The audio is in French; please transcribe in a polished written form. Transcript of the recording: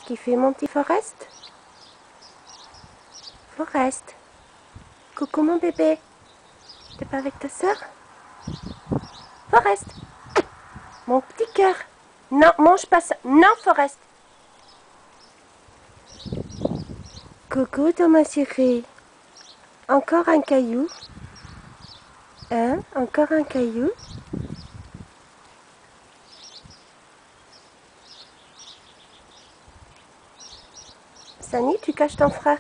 qu'il fait, mon petit Forest? Forest, coucou mon bébé. T'es pas avec ta sœur? Forest, mon petit cœur. Non, mange pas ça. Non, Forest. Coucou Thomas chéri. Encore un caillou? Hein? Encore un caillou? Sani, tu caches ton frère?